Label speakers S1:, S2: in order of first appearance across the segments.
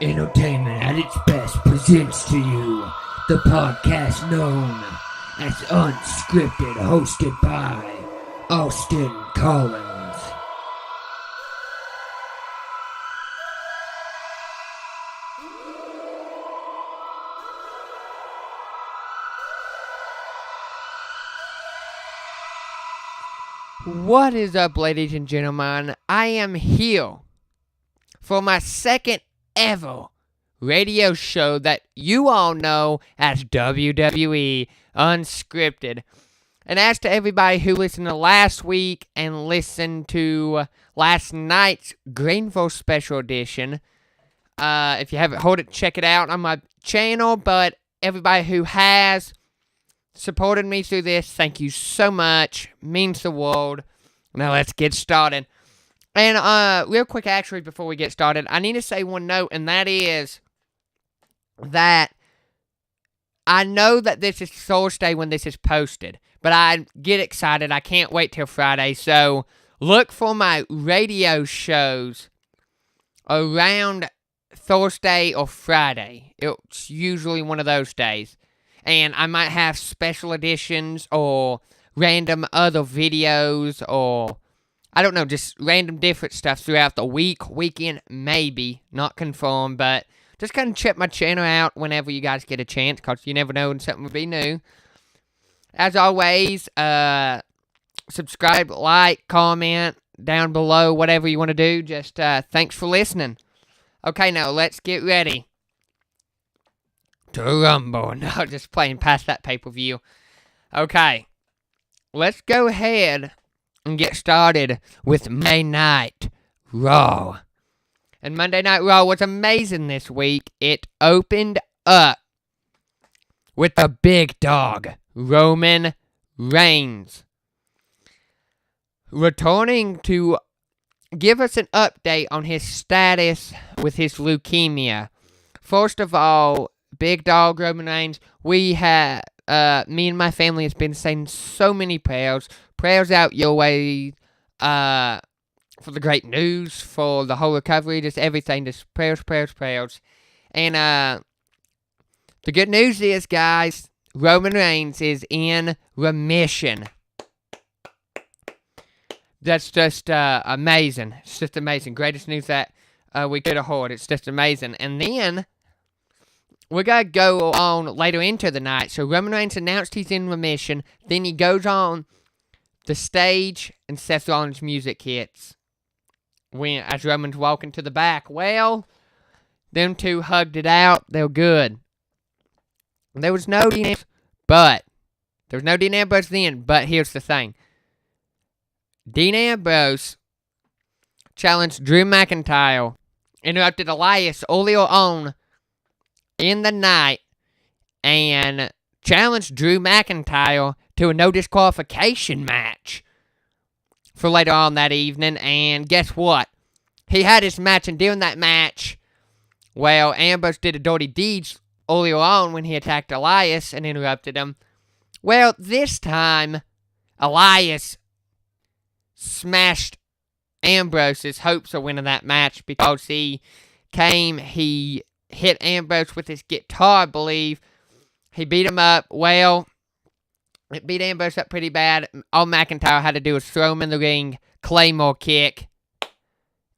S1: Entertainment at its best presents to you the podcast known as Unscripted, hosted by Austin Collins.
S2: What is up, ladies and gentlemen? I am here for my second ever radio show that you all know as WWE Unscripted. And as to everybody who listened to last week and listened to last night's Greenville Special Edition, if you haven't heard it, check it out on my channel. But everybody who has supported me through this, thank you so much. Means the world. Now let's get started. And real quick, actually, before we get started, I need to say one note, and that is that I know that this is Thursday when this is posted, but I get excited. I can't wait till Friday. So look for my radio shows around Thursday or Friday. It's usually one of those days. And I might have special editions or random other videos or, I don't know, just random different stuff throughout the weekend, maybe. Not confirmed, but just kind of check my channel out whenever you guys get a chance, because you never know when something will be new. As always, subscribe, like, comment down below, whatever you want to do. Just thanks for listening. Okay, now let's get ready to rumble. No, just playing past that pay-per-view. Okay, let's go ahead and get started with Monday Night Raw. And Monday Night Raw was amazing this week. It opened up with the big dog, Roman Reigns, returning to give us an update on his status with his leukemia. First of all, big dog Roman Reigns, we have, me and my family has been saying so many prayers out your way, for the great news, for the whole recovery, just everything, just prayers. And, the good news is, guys, Roman Reigns is in remission. That's just, amazing. It's just amazing. Greatest news that, we could have heard. It's just amazing. And then we're going to go on later into the night. So Roman Reigns announced he's in remission. Then he goes on the stage and Seth Rollins' music hits as Roman's walking to the back. Well, them two hugged it out. They were good. There was no Dean Ambrose, but there was no Dean Ambrose then. But here's the thing. Dean Ambrose challenged Drew McIntyre, interrupted Elias earlier on in the night, and challenged Drew McIntyre to a no disqualification match for later on that evening. And guess what? He had his match, and during that match, well, Ambrose did a dirty deed earlier on when he attacked Elias and interrupted him. Well, this time, Elias smashed Ambrose's hopes of winning that match because he hit Ambrose with his guitar, I believe. He beat him up. Well, it beat Ambrose up pretty bad. All McIntyre had to do was throw him in the ring, Claymore kick,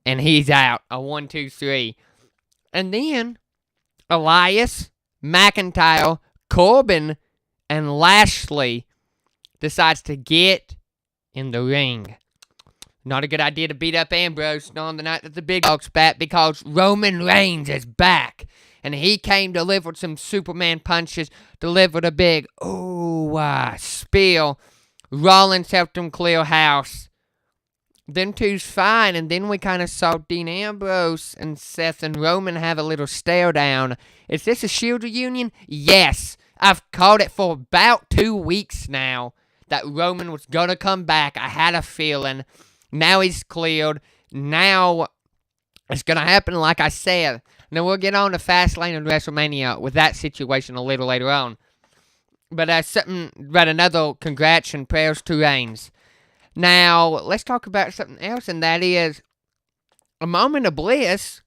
S2: and he's out. A 1, 2, 3. And then Elias, McIntyre, Corbin, and Lashley decides to get in the ring. Not a good idea to beat up Ambrose on the night that the big dog's back, because Roman Reigns is back. And he came, delivered some Superman punches, delivered a big, spiel. Rollins helped him clear house. Them two's fine, and then we kind of saw Dean Ambrose and Seth and Roman have a little stare down. Is this a Shield reunion? Yes. I've called it for about 2 weeks now that Roman was going to come back. I had a feeling. Now he's cleared. Now it's going to happen, like I said. Now we'll get on to fastlane and WrestleMania with that situation a little later on. But another congrats and prayers to Reigns. Now, let's talk about something else, and that is a moment of bliss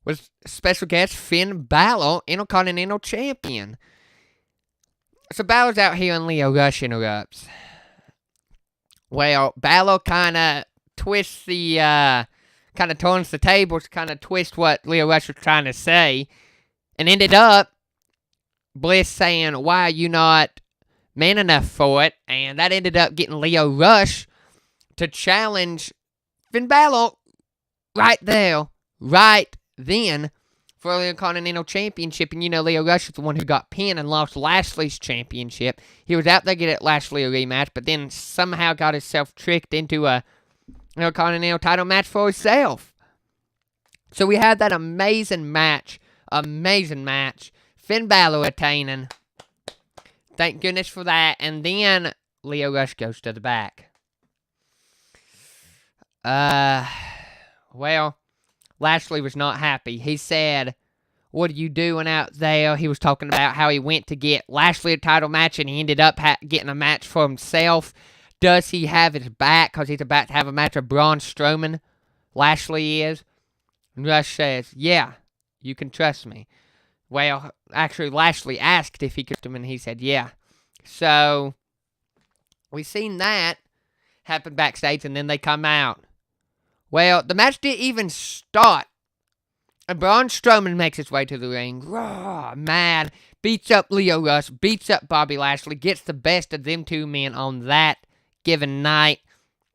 S2: with special guest Finn Balor, Intercontinental Champion. So Balor's out here and Lio Rush interrupts. Well, Balor kind of twists kind of turns the tables, kind of twist what Lio Rush was trying to say, and ended up Bliss saying, "Why are you not man enough for it?" And that ended up getting Lio Rush to challenge Finn Balor right there, right then, for the Intercontinental Championship. And Lio Rush is the one who got pinned and lost Lashley's championship. He was out there to get Lashley a rematch, but then somehow got himself tricked into a Intercontinental title match for himself. So we had that amazing match. Finn Balor attaining. Thank goodness for that. And then Lio Rush goes to the back. Well, Lashley was not happy. He said, "What are you doing out there?" He was talking about how he went to get Lashley a title match and he ended up getting a match for himself. Does he have his back because he's about to have a match with Braun Strowman? Lashley is. And Rush says, "Yeah, you can trust me." Well, actually, Lashley asked if he could trust him, and he said, "Yeah." So, we seen that happen backstage, and then they come out. Well, the match didn't even start. And Braun Strowman makes his way to the ring. Raw, mad. Beats up Lio Rush. Beats up Bobby Lashley. Gets the best of them two men on that given night.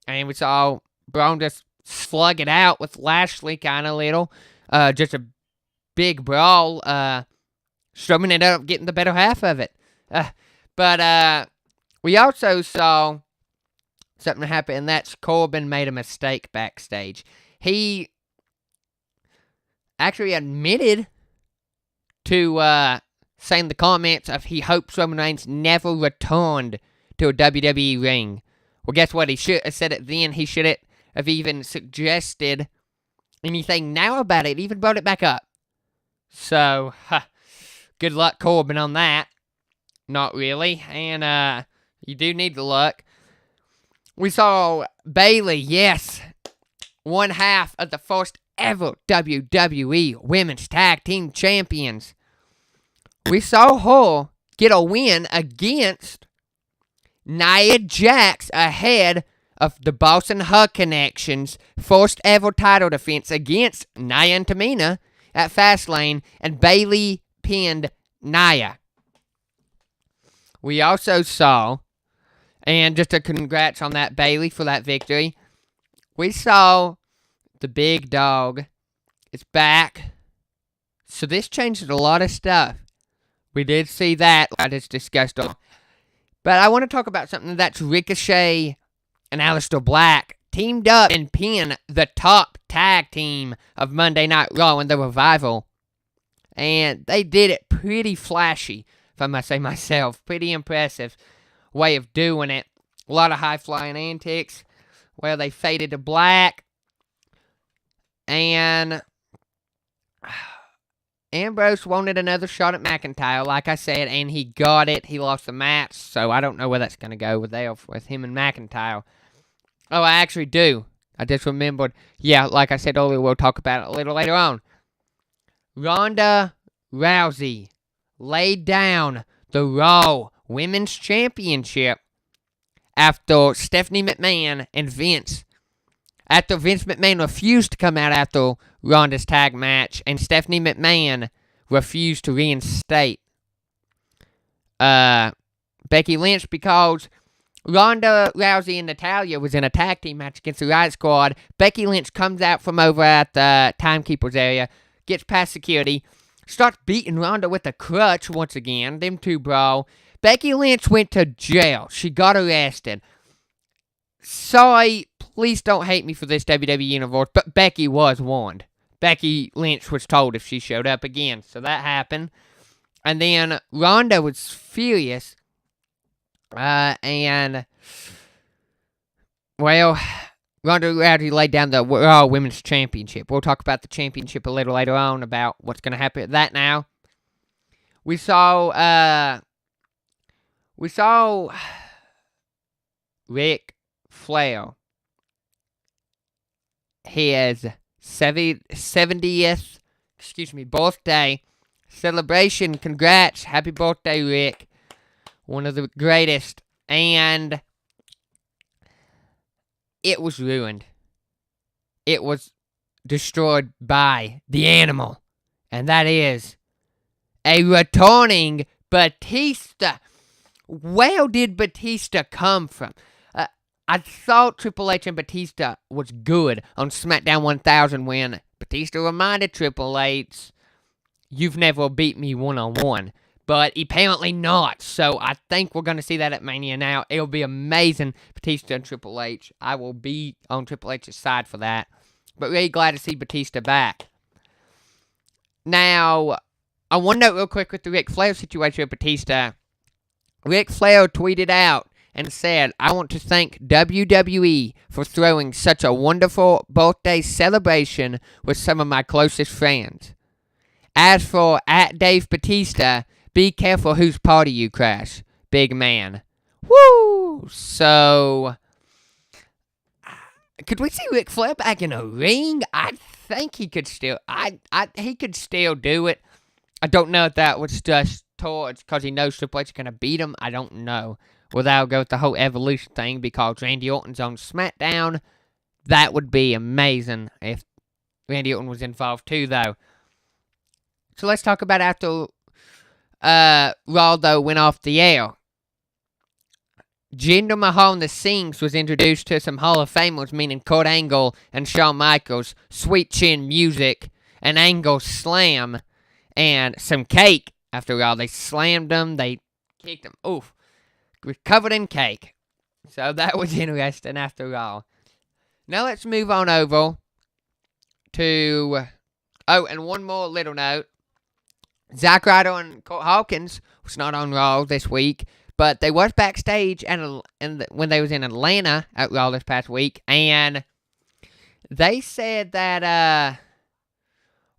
S2: And we saw Braun just slug it out with Lashley kind of little. Just a big brawl. Strowman ended up getting the better half of it. But we also saw something happen, and that's Corbin made a mistake backstage. He actually admitted to saying the comments of he hopes Roman Reigns never returned to a WWE ring. Well, guess what? He should have said it then. He should have even suggested anything now about it. Even brought it back up. So, good luck, Corbin, on that. Not really. And you do need the luck. We saw Bayley, yes, one half of the first ever WWE Women's Tag Team Champions. We saw her get a win against Nia Jax ahead of the Boss and Her Connection's first ever title defense against Nia and Tamina at Fastlane, and Bayley pinned Nia. We also saw, and just a congrats on that, Bayley, for that victory. We saw the big dog is back. So this changes a lot of stuff. We did see that. I just discussed it. But I want to talk about something that's Ricochet and Aleister Black teamed up and pinned the top tag team of Monday Night Raw in the Revival. And they did it pretty flashy, if I must say myself. Pretty impressive way of doing it. A lot of high-flying antics. Well, they faded to black. And Ambrose wanted another shot at McIntyre, like I said, and he got it. He lost the match, so I don't know where that's going to go with him and McIntyre. Oh, I actually do. I just remembered. Yeah, like I said earlier, we'll talk about it a little later on. Ronda Rousey laid down the Raw Women's Championship after Stephanie McMahon and Vince. After Vince McMahon refused to come out after Ronda's tag match, and Stephanie McMahon refused to reinstate Becky Lynch because Ronda Rousey and Natalya was in a tag team match against the Riot Squad. Becky Lynch comes out from over at the Timekeeper's area, gets past security, starts beating Ronda with a crutch once again. Them two brawl. Becky Lynch went to jail. She got arrested. Sorry, please don't hate me for this, WWE Universe, but Becky was warned. Becky Lynch was told if she showed up again, so that happened. And then Ronda was furious, and, well, Ronda Rousey laid down the Raw Women's Championship. We'll talk about the championship a little later on, about what's going to happen with that now. We saw Ric Flair, his 70th birthday celebration. Congrats. Happy birthday, Rick. One of the greatest. And it was ruined. It was destroyed by the animal. And that is a returning Batista. Where did Batista come from? I thought Triple H and Batista was good on SmackDown 1000 when Batista reminded Triple H, you've never beat me one-on-one. But apparently not. So I think we're going to see that at Mania now. It'll be amazing, Batista and Triple H. I will be on Triple H's side for that. But really glad to see Batista back. Now, I want to note real quick with the Ric Flair situation with Batista. Ric Flair tweeted out and said, I want to thank WWE for throwing such a wonderful birthday celebration with some of my closest friends. As for @Dave Batista, be careful whose party you crash, big man. Woo! So, could we see Ric Flair back in a ring? I think he could still, he could still do it. I don't know if that was just towards because he knows Triple H is going to beat him. I don't know. Well, that'll go with the whole evolution thing because Randy Orton's on SmackDown. That would be amazing if Randy Orton was involved too, though. So let's talk about after Raw, though, went off the air. Jinder Mahal and the Sings was introduced to some Hall of Famers, meaning Kurt Angle and Shawn Michaels, Sweet Chin Music, an Angle Slam, and some cake. After all, they slammed them, they kicked them. Oof. We're covered in cake. So that was interesting after all. Now let's move on over to... Oh, and one more little note. Zack Ryder and Curt Hawkins was not on Raw this week, but they was backstage when they was in Atlanta at Raw this past week, and they said that,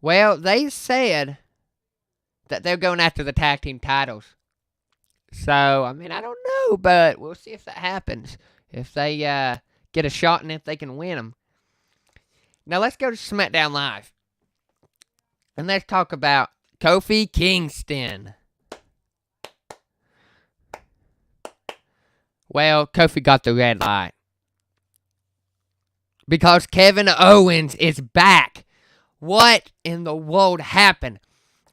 S2: they said that they're going after the tag team titles. So, I mean, I don't know, but we'll see if that happens. If they get a shot and if they can win them. Now, let's go to SmackDown Live. And let's talk about Kofi Kingston. Well, Kofi got the red light. Because Kevin Owens is back. What in the world happened?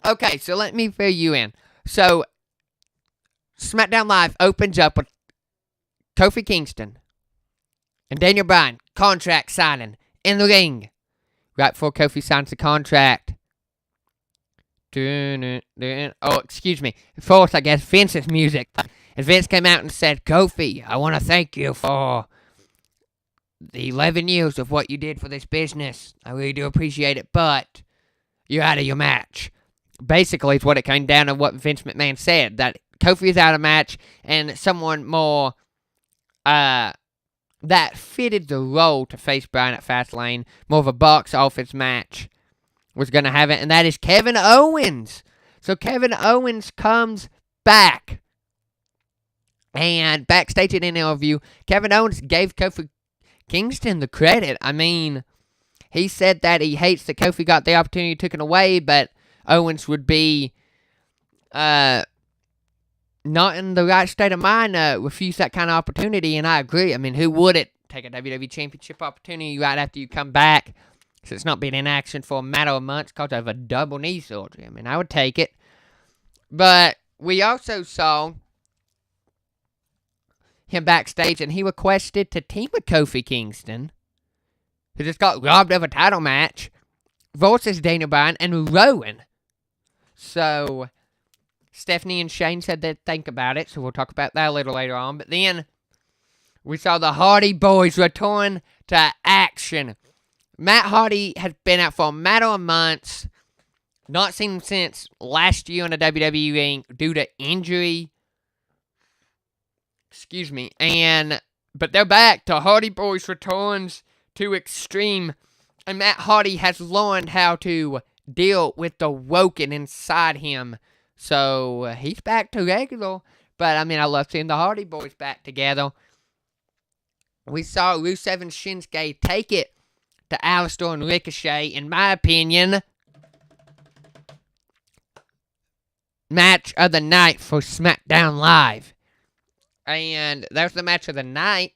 S2: Okay, so let me fill you in. So, SmackDown Live opens up with Kofi Kingston and Daniel Bryan contract signing in the ring. Right before Kofi signs the contract. Oh, excuse me. First, I guess, Vince's music. And Vince came out and said, Kofi, I want to thank you for the 11 years of what you did for this business. I really do appreciate it, but you're out of your match. Basically, it's what it came down to what Vince McMahon said, that Kofi is out of match, and someone more that fitted the role to face Bryan at Fastlane, more of a box office match, was going to have it, and that is Kevin Owens. So Kevin Owens comes back. And backstage in an interview, Kevin Owens gave Kofi Kingston the credit. I mean, he said that he hates that Kofi got the opportunity taken away, but Owens would be not in the right state of mind to refuse that kind of opportunity, and I agree. I mean, who wouldn't take a WWE Championship opportunity right after you come back? So it's not been in action for a matter of months because of a double knee surgery. I mean, I would take it. But we also saw him backstage, and he requested to team with Kofi Kingston, who just got robbed of a title match, versus Daniel Bryan and Rowan. So Stephanie and Shane said they'd think about it, so we'll talk about that a little later on. But then we saw the Hardy Boys return to action. Matt Hardy has been out for a matter of months. Not seen him since last year in the WWE ring due to injury. Excuse me. But they're back. The Hardy Boys returns to Extreme. And Matt Hardy has learned how to deal with the Woken inside him. So he's back to regular. But I mean, I love seeing the Hardy Boys back together. We saw Rusev and Shinsuke take it to Aleister and Ricochet. In my opinion, match of the night for SmackDown Live. And that was the match of the night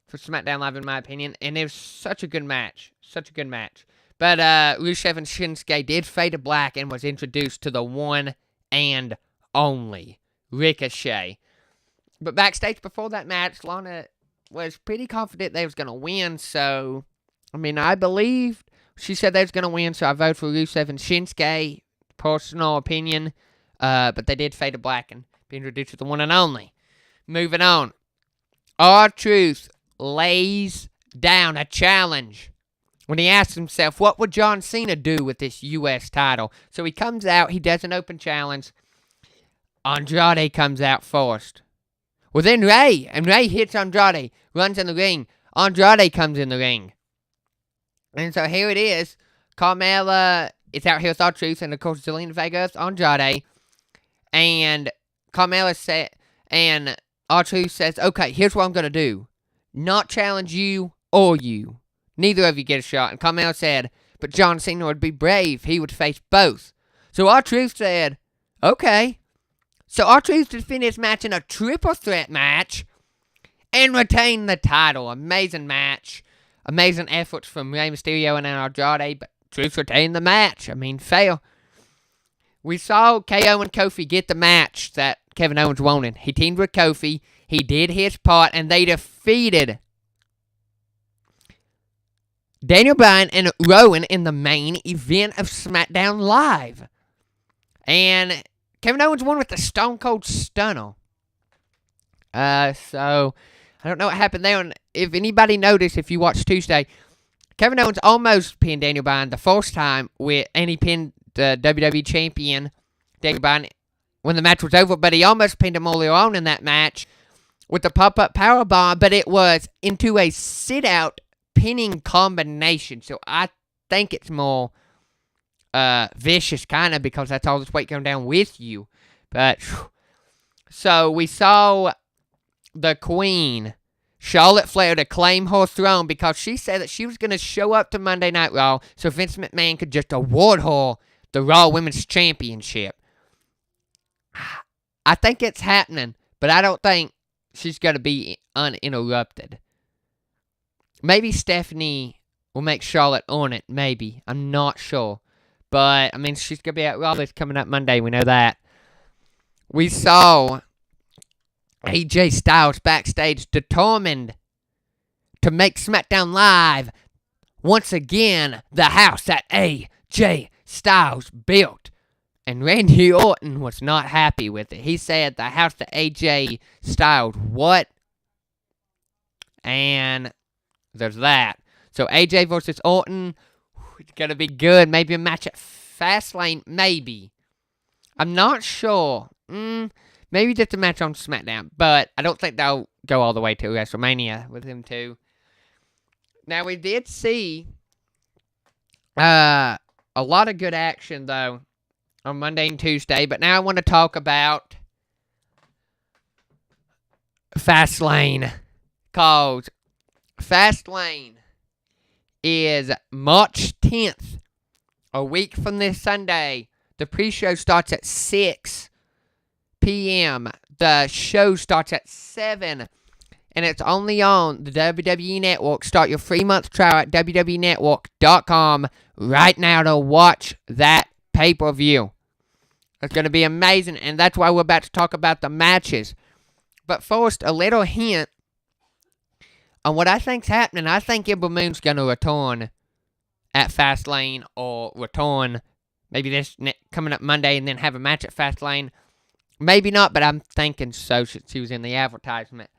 S2: for SmackDown Live, in my opinion. And it was such a good match. Such a good match. But Rusev and Shinsuke did fade to black and was introduced to the one and only Ricochet. But backstage before that match, Lana was pretty confident they was going to win. So, I mean, I believed she said they was going to win. So I voted for Rusev and Shinsuke. Personal opinion. But they did fade to black and be introduced to the one and only. Moving on. R-Truth lays down a challenge when he asks himself, what would John Cena do with this U.S. title? So he comes out, he does an open challenge. Andrade comes out first. Well, then Ray hits Andrade, runs in the ring. Andrade comes in the ring. And so here it is. Carmella is out here with R-Truth, and of course Zelina Vega, Andrade. And Carmella said, and R-Truth says, okay, here's what I'm going to do. Not challenge you or you. Neither of you get a shot. And Carmella said, but John Cena would be brave. He would face both. So R-Truth said, okay. So R-Truth defended his match in a triple threat match and retained the title. Amazing match. Amazing efforts from Rey Mysterio and Andrade, but Truth retained the match. I mean, fail. We saw KO and Kofi get the match that Kevin Owens wanted. He teamed with Kofi. He did his part, and they defeated Daniel Bryan and Rowan in the main event of SmackDown Live. And Kevin Owens won with the Stone Cold Stunner. So, I don't know what happened there. And if anybody noticed, if you watched Tuesday, Kevin Owens almost pinned Daniel Bryan the first time, and he pinned the WWE Champion, Daniel Bryan, when the match was over, but he almost pinned him earlier on in that match with the pop-up powerbomb, but it was into a sit-out pinning combination, so I think it's more vicious, kind of, because that's all this weight going down with you. But, so we saw the Queen, Charlotte Flair, to claim her throne because she said that she was going to show up to Monday Night Raw so Vince McMahon could just award her the Raw Women's Championship. I think it's happening, but I don't think she's going to be uninterrupted. Maybe Stephanie will make Charlotte earn it, maybe. I'm not sure. But, I mean, she's going to be at Raw that's coming up Monday, we know that. We saw AJ Styles backstage determined to make SmackDown Live once again the house that AJ Styles built. And Randy Orton was not happy with it. He said the house that AJ Styles what? And there's that. So AJ versus Orton, it's going to be good. Maybe a match at Fastlane, maybe. I'm not sure. Maybe just a match on SmackDown. But I don't think they'll go all the way to WrestleMania with him too. Now we did see a lot of good action though on Monday and Tuesday. But now I want to talk about Fastlane. Cause Fastlane is March 10th, a week from this Sunday. The pre-show starts at 6 p.m. The show starts at 7, and it's only on the WWE Network. Start your free month trial at WWENetwork.com right now to watch that pay-per-view. It's going to be amazing, and that's why we're about to talk about the matches. But first, a little hint on what I think's happening. I think Ember Moon's going to return at Fastlane, or return maybe this coming up Monday and then have a match at Fastlane. Maybe not, but I'm thinking so since she was in the advertisement.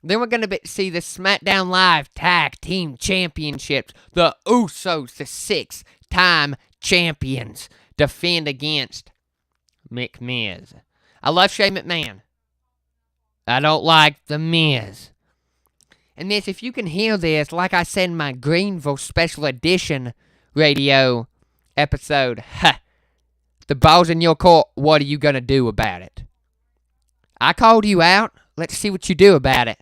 S2: Then we're going to see the SmackDown Live Tag Team Championships. The Usos, the 6-time champions, defend against McMiz. I love Shane McMahon. I don't like The Miz. And Miz, if you can hear this, like I said in my Greenville Special Edition radio episode, the ball's in your court, what are you going to do about it? I called you out. Let's see what you do about it.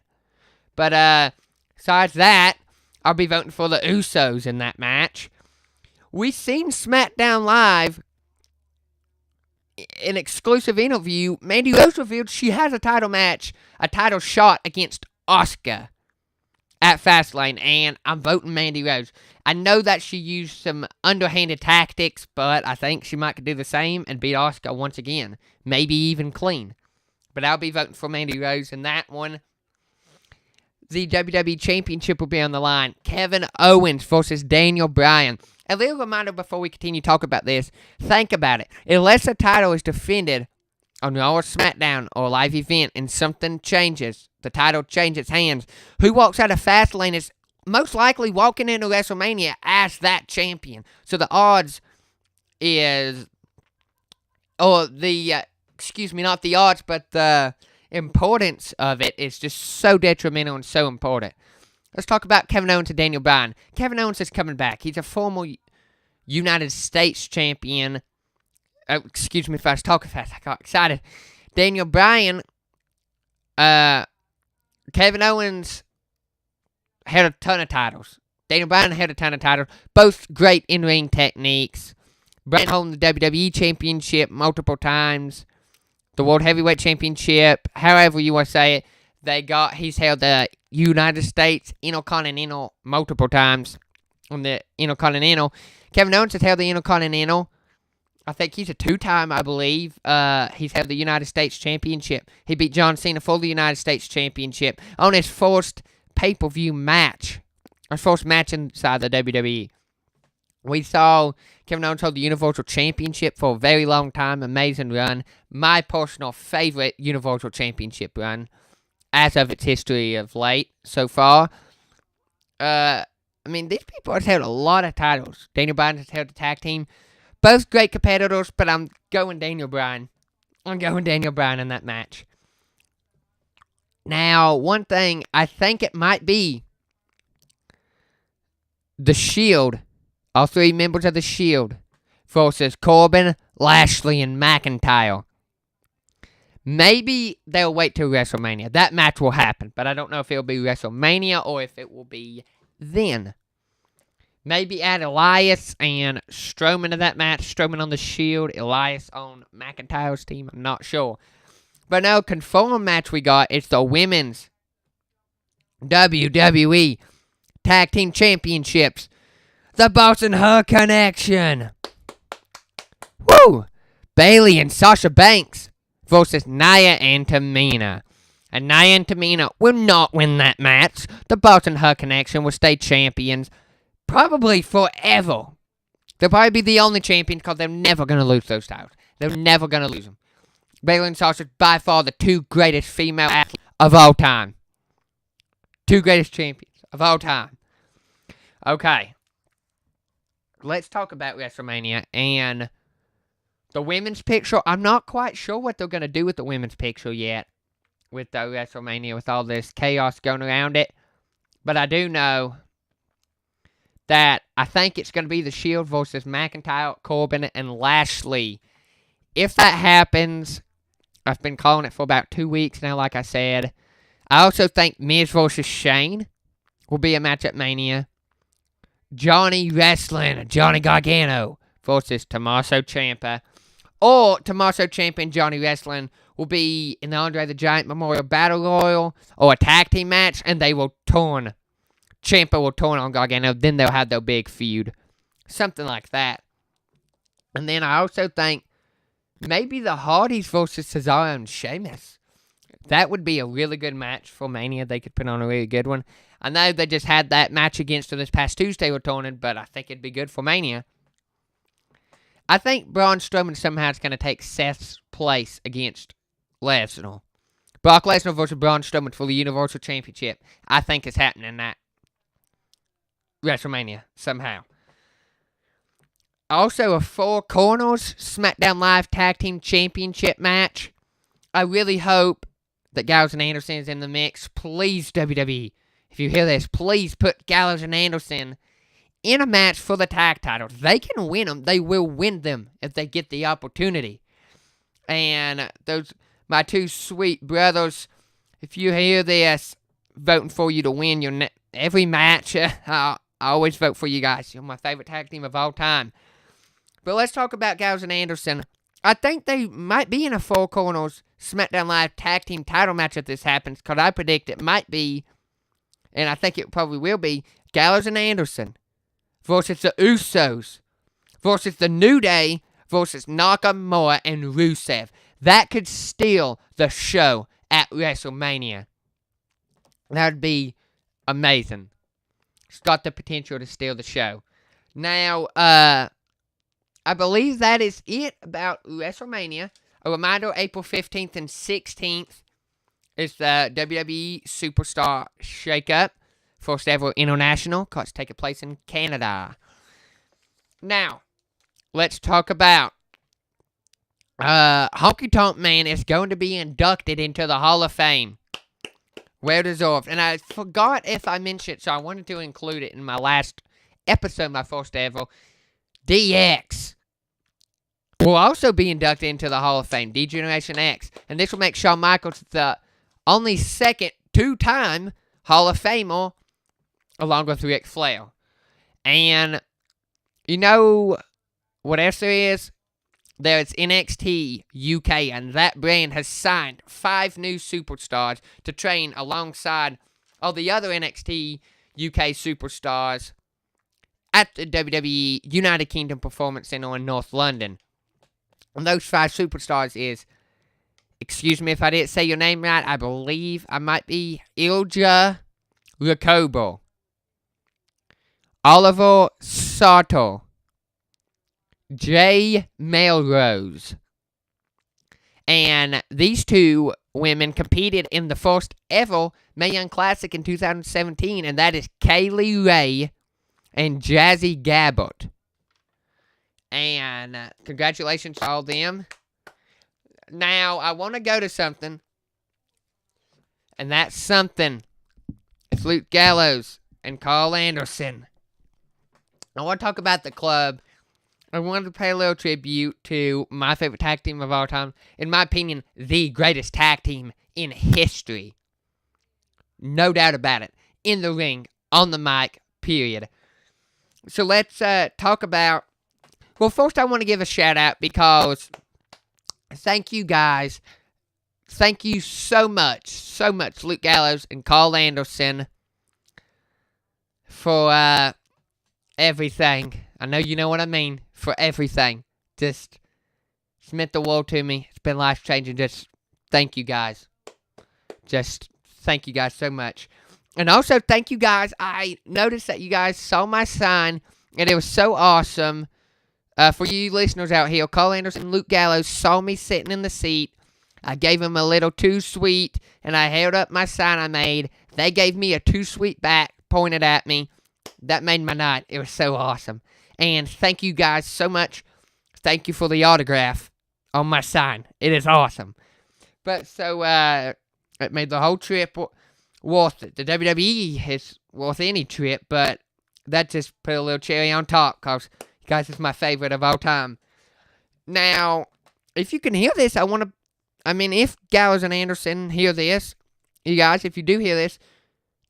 S2: But besides that, I'll be voting for the Usos in that match. We seen SmackDown Live an exclusive interview, Mandy Rose revealed she has a title match, a title shot against Asuka at Fastlane, and I'm voting Mandy Rose. I know that she used some underhanded tactics, but I think she might do the same and beat Asuka once again. Maybe even clean. But I'll be voting for Mandy Rose in that one. The WWE Championship will be on the line. Kevin Owens versus Daniel Bryan. A little reminder before we continue to talk about this. Think about it. Unless the title is defended on Raw or SmackDown or a live event and something changes, the title changes hands, who walks out of Fastlane is most likely walking into WrestleMania as that champion. So the odds is, or the, not the odds, but the importance of it is just so detrimental and so important. Let's talk about Kevin Owens and Daniel Bryan. Kevin Owens is coming back. He's a former United States champion. Oh, excuse me if I was talking fast. I got excited. Daniel Bryan, Kevin Owens held a ton of titles. Daniel Bryan held a ton of titles. Both great in-ring techniques. Bryan holding the WWE Championship multiple times. The World Heavyweight Championship, however you want to say it. He's held the United States Intercontinental multiple times on the Intercontinental. Kevin Owens has held the Intercontinental. I think he's a two-time, I believe. He's held the United States Championship. He beat John Cena for the United States Championship on his first pay-per-view match. His first match inside the WWE. We saw Kevin Owens hold the Universal Championship for a very long time. Amazing run. My personal favorite Universal Championship run as of its history of late so far. These people have held a lot of titles. Daniel Bryan has held the tag team. Both great competitors, but I'm going Daniel Bryan. I'm going Daniel Bryan in that match. Now, one thing, I think it might be the Shield. All three members of the Shield versus Corbin, Lashley, and McIntyre. Maybe they'll wait till WrestleMania. That match will happen, but I don't know if it'll be WrestleMania or if it will be then. Maybe add Elias and Strowman to that match. Strowman on the Shield, Elias on McIntyre's team. I'm not sure. But no, confirmed match we got. It's the Women's WWE Tag Team Championships. The Boss and Her Connection. Woo! Bayley and Sasha Banks versus Nia and Tamina. And Nia and Tamina will not win that match. The Boss and Her Connection will stay champions probably forever. They'll probably be the only champions because they're never going to lose those titles. They're never going to lose them. Bayley and Sasha by far the two greatest female athletes of all time. Two greatest champions of all time. Okay. Let's talk about WrestleMania and the women's picture. I'm not quite sure what they're going to do with the women's picture yet with the WrestleMania, with all this chaos going around it. But I do know that I think it's going to be the Shield versus McIntyre, Corbin, and Lashley. If that happens, I've been calling it for about 2 weeks now, like I said. I also think Miz versus Shane will be a match at Mania. Johnny Gargano versus Tommaso Ciampa. Or Tommaso Ciampa and Johnny Wrestling will be in the Andre the Giant Memorial Battle Royal or a tag team match, and they will turn. Ciampa will turn on Gargano, then they'll have their big feud. Something like that. And then I also think maybe the Hardys versus Cesaro and Sheamus. That would be a really good match for Mania. They could put on a really good one. I know they just had that match against them this past Tuesday returning, but I think it'd be good for Mania. I think Braun Strowman somehow is going to take Seth's place against Lesnar. Brock Lesnar versus Braun Strowman for the Universal Championship. I think it's happening in that WrestleMania somehow. Also, a Four Corners SmackDown Live Tag Team Championship match. I really hope that Gallows and Anderson is in the mix. Please, WWE, if you hear this, please put Gallows and Anderson in a match for the tag titles. They can win them. They will win them if they get the opportunity. And those, my two sweet brothers, if you hear this, voting for you to win your every match. I always vote for you guys. You're my favorite tag team of all time. But let's talk about Gallows and Anderson. I think they might be in a Four Corners SmackDown Live tag team title match if this happens, because I predict it might be, and I think it probably will be, Gallows and Anderson versus the Usos versus the New Day versus Nakamura and Rusev. That could steal the show at WrestleMania. That would be amazing. It's got the potential to steal the show. Now, I believe that is it about WrestleMania. A reminder, April 15th and 16th is the WWE Superstar Shake-Up. First ever international, because it's taking place in Canada. Now, let's talk about Honky Tonk Man is going to be inducted into the Hall of Fame. Well deserved. And I forgot if I mentioned it, so I wanted to include it in my last episode, my first ever. DX will also be inducted into the Hall of Fame, D-Generation X. And this will make Shawn Michaels the only second two-time Hall of Famer, along with Ric Flair. And you know what else there is? There's NXT UK, and that brand has signed 5 new superstars to train alongside all the other NXT UK superstars at the WWE United Kingdom Performance Center in North London. And those 5 superstars is, excuse me if I didn't say your name right, I believe I might be Ilja Rakobo, Oliver Sato, Jay Melrose. And these 2 women competed in the first ever Mae Young Classic in 2017, and that is Kaylee Ray and Jazzy Gabbert. And congratulations to all of them. Now, I want to go to something, and that's something. It's Luke Gallows and Karl Anderson. I want to talk about the club. I wanted to pay a little tribute to my favorite tag team of all time. In my opinion, the greatest tag team in history. No doubt about it. In the ring, on the mic, period. So let's talk about... Well, first I want to give a shout out because thank you guys. Thank you so much, Luke Gallows and Karl Anderson, for everything. I know you know what I mean. For everything. Just, it's meant the world to me. It's been life-changing. Just, thank you guys. Just, thank you guys so much. And also, thank you guys. I noticed that you guys saw my sign, and it was so awesome. For you listeners out here, Karl Anderson and Luke Gallows saw me sitting in the seat. I gave them a little too sweet, and I held up my sign I made. They gave me a too sweet back, pointed at me. That made my night. It was so awesome. And thank you guys so much. Thank you for the autograph on my sign. It is awesome. But so, it made the whole trip worth it. The WWE is worth any trip, but that just put a little cherry on top, because you guys is my favorite of all time. Now, if you can hear this, if Gallows and Anderson hear this, you guys, if you do hear this,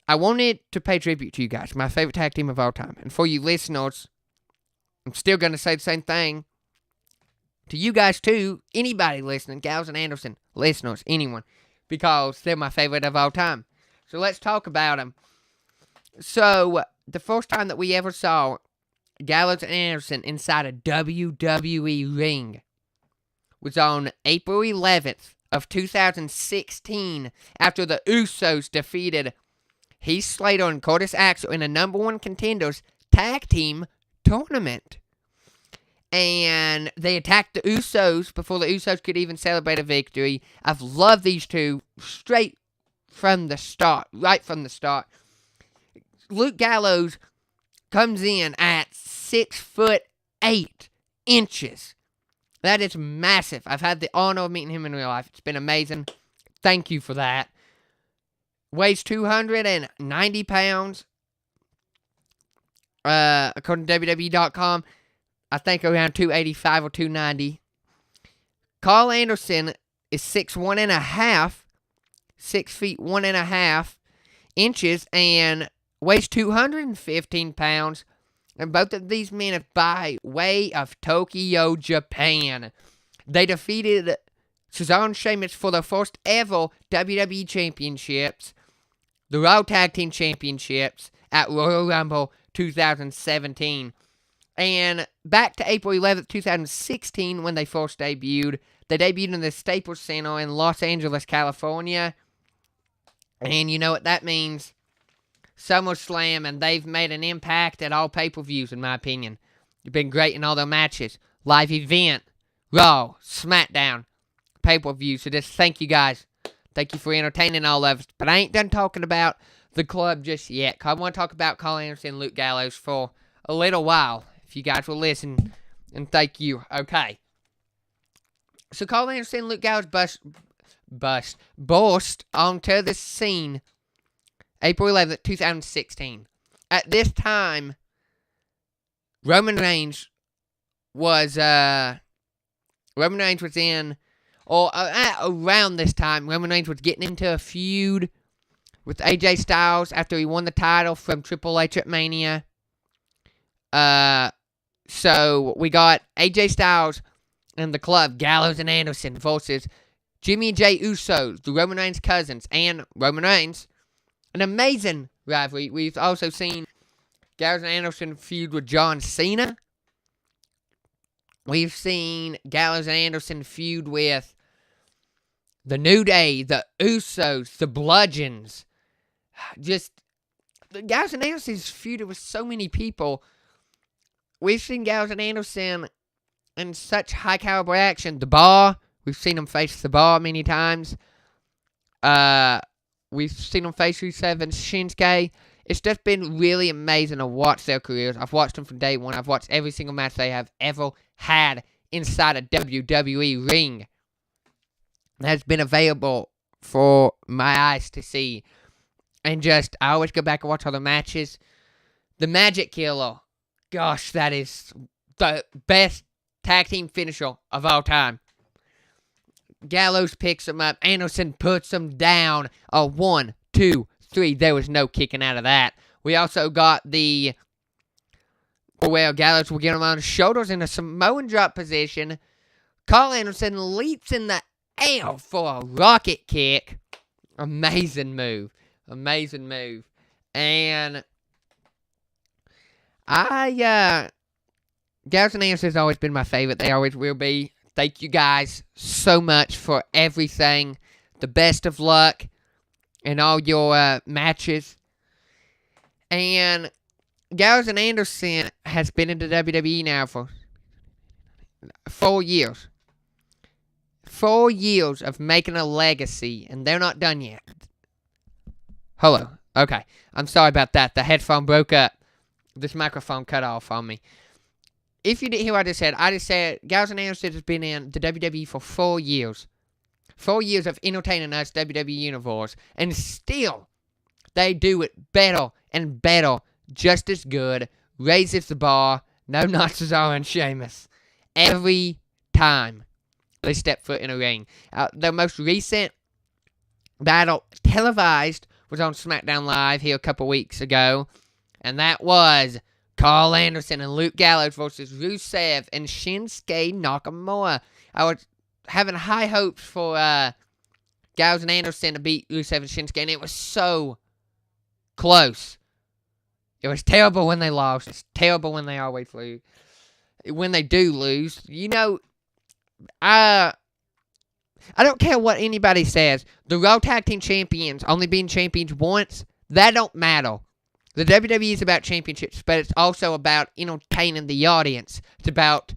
S2: I wanted to pay tribute to you guys, my favorite tag team of all time. And for you listeners, I'm still going to say the same thing to you guys too, anybody listening, Gallows and Anderson, listeners, anyone, because they're my favorite of all time. So let's talk about them. So, the first time that we ever saw Gallows and Anderson inside a WWE ring was on April 11th of 2016 after the Usos defeated Heath Slater and Curtis Axel in a number 1 contenders tag team tournament. And they attacked the Usos before the Usos could even celebrate a victory. I've loved these 2 straight from the start, right from the start. Luke Gallows comes in at 6'8". That is massive. I've had the honor of meeting him in real life. It's been amazing. Thank you for that. Weighs 290 pounds. According to WWE.com, I think around 285 or 290. Karl Anderson is 6'1.5", 6 feet 1.5 inches, and weighs 215 pounds. And both of these men are by way of Tokyo, Japan. They defeated Cesaro and Sheamus for their first ever WWE Championships, the Raw Tag Team Championships, at Royal Rumble 2017. And back to April 11th, 2016, when they first debuted. They debuted in the Staples Center in Los Angeles, California. And you know what that means. SummerSlam, and they've made an impact at all pay-per-views, in my opinion. They've been great in all their matches. Live event, Raw, SmackDown, pay-per-view. So just thank you guys. Thank you for entertaining all of us. But I ain't done talking about the club just yet. I want to talk about Karl Anderson and Luke Gallows for a little while, if you guys will listen. And thank you. Okay. So Karl Anderson and Luke Gallows burst onto the scene April 11th, 2016. At this time, Roman Reigns was in, or around this time, Roman Reigns was getting into a feud with AJ Styles after he won the title from Triple H at Mania. So we got AJ Styles and the club, Gallows and Anderson, versus Jimmy and Jey Uso, the Roman Reigns cousins, and Roman Reigns. An amazing rivalry. We've also seen Gallows and Anderson feud with John Cena. We've seen Gallows and Anderson feud with the New Day, the Usos, the Bludgeons. Just, Gallows and Anderson's feuded with so many people. We've seen Gallows and Anderson in such high caliber action. The Bar, we've seen him face The Bar many times. We've seen him face Rusev and Shinsuke. It's just been really amazing to watch their careers. I've watched them from day one. I've watched every single match they have ever had inside a WWE ring. It has been available for my eyes to see. And just, I always go back and watch all the matches. The Magic Killer. Gosh, that is the best tag team finisher of all time. Gallows picks him up. Anderson puts him down. 1, 2, 3. There was no kicking out of that. We also got Gallows will get him on his shoulders in a Samoan drop position. Karl Anderson leaps in the air for a rocket kick. Amazing move. And Gallows and Anderson has always been my favorite. They always will be. Thank you guys so much for everything. The best of luck in all your matches. And Gallows and Anderson has been in the WWE now for 4 years. 4 years of making a legacy, and they're not done yet. Hello. Okay. I'm sorry about that. The headphone broke up. This microphone cut off on me. If you didn't hear what I just said Gallows and Anderson has been in the WWE for 4 years. 4 years of entertaining us, WWE Universe. And still, they do it better and better. Just as good. Raises the bar. No, not Cesaro and Sheamus. Every time they step foot in a ring. Their most recent battle televised was on SmackDown Live here a couple weeks ago. And that was Karl Anderson and Luke Gallows versus Rusev and Shinsuke Nakamura. I was having high hopes for Gallows and Anderson to beat Rusev and Shinsuke, and it was so close. It was terrible when they lost. It's terrible when they always lose. When they do lose, you know, I don't care what anybody says. The Raw Tag Team Champions only being champions once, that don't matter. The WWE is about championships, but it's also about entertaining the audience. It's about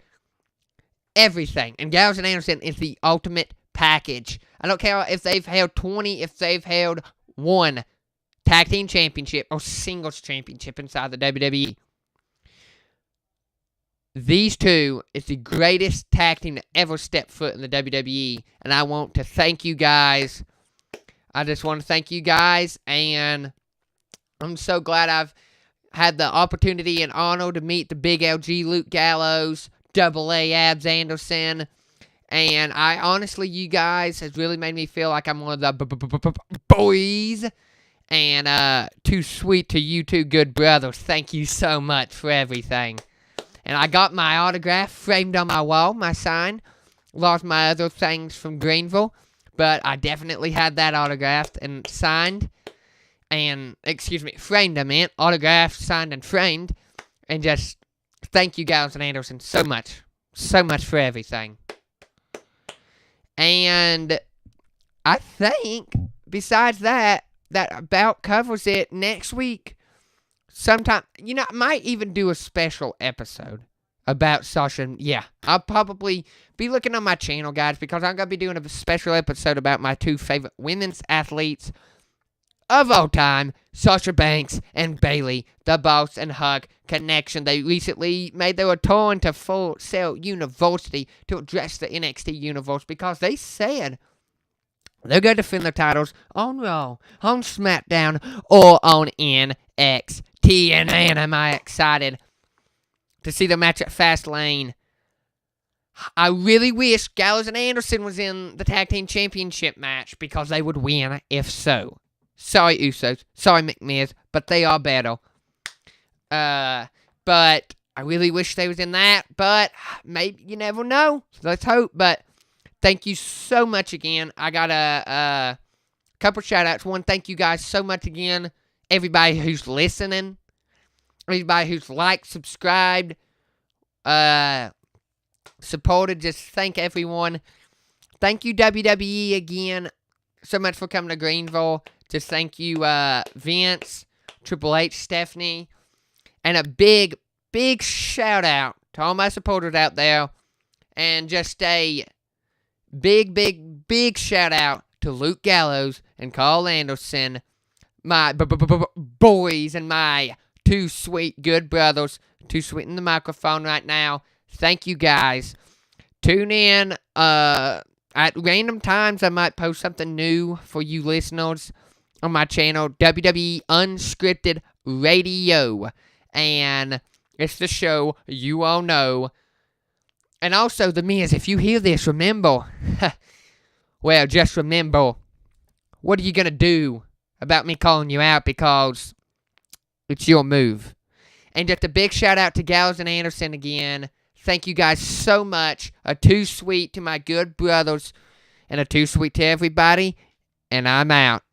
S2: everything. And Gallows and Anderson is the ultimate package. I don't care if they've held 20, if they've held 1 tag team championship or singles championship inside the WWE. These two is the greatest tag team to ever step foot in the WWE. And I want to thank you guys. I just want to thank you guys, and I'm so glad I've had the opportunity and honor to meet the big LG Luke Gallows, Double A Abs Anderson, and I honestly, you guys has really made me feel like I'm one of the boys, and too sweet to you two good brothers. Thank you so much for everything. And I got my autograph framed on my wall, my sign, lost my other things from Greenville, but I definitely had that autographed and signed. And, framed, I meant. Autographed, signed, and framed. And just thank you, Gallows and Anderson, so much. So much for everything. And I think, besides that about covers it. Next week, sometime, I might even do a special episode about Sasha. Yeah, I'll probably be looking on my channel, guys, because I'm going to be doing a special episode about my 2 favorite women's athletes of all time, Sasha Banks and Bayley, the Boss and Hug connection. They recently made their return to Full Sail University to address the NXT universe because they said they're going to defend their titles on Raw, on SmackDown, or on NXT. And man, am I excited to see the match at Fastlane. I really wish Gallows and Anderson was in the Tag Team Championship match because they would win if so. Sorry, Usos. Sorry, McMahon, but they are better. But I really wish they was in that, but maybe you never know. So let's hope. But thank you so much again. I got a couple shout-outs. One, thank you guys so much again. Everybody who's listening. Everybody who's liked, subscribed, supported. Just thank everyone. Thank you, WWE, again, so much for coming to Greenville. Just thank you, Vince, Triple H, Stephanie, and a big, big shout-out to all my supporters out there. And just a big, big, big shout-out to Luke Gallows and Karl Anderson, my boys and my 2 sweet, good brothers. Too sweet in the microphone right now. Thank you, guys. Tune in. At random times, I might post something new for you listeners on my channel, WWE Unscripted Radio. And it's the show you all know. And also, The Miz, if you hear this, remember, well, just remember, what are you going to do about me calling you out? Because it's your move. And just a big shout out to Gallows and Anderson again. Thank you guys so much. A 2 sweet to my good brothers. And a 2 sweet to everybody. And I'm out.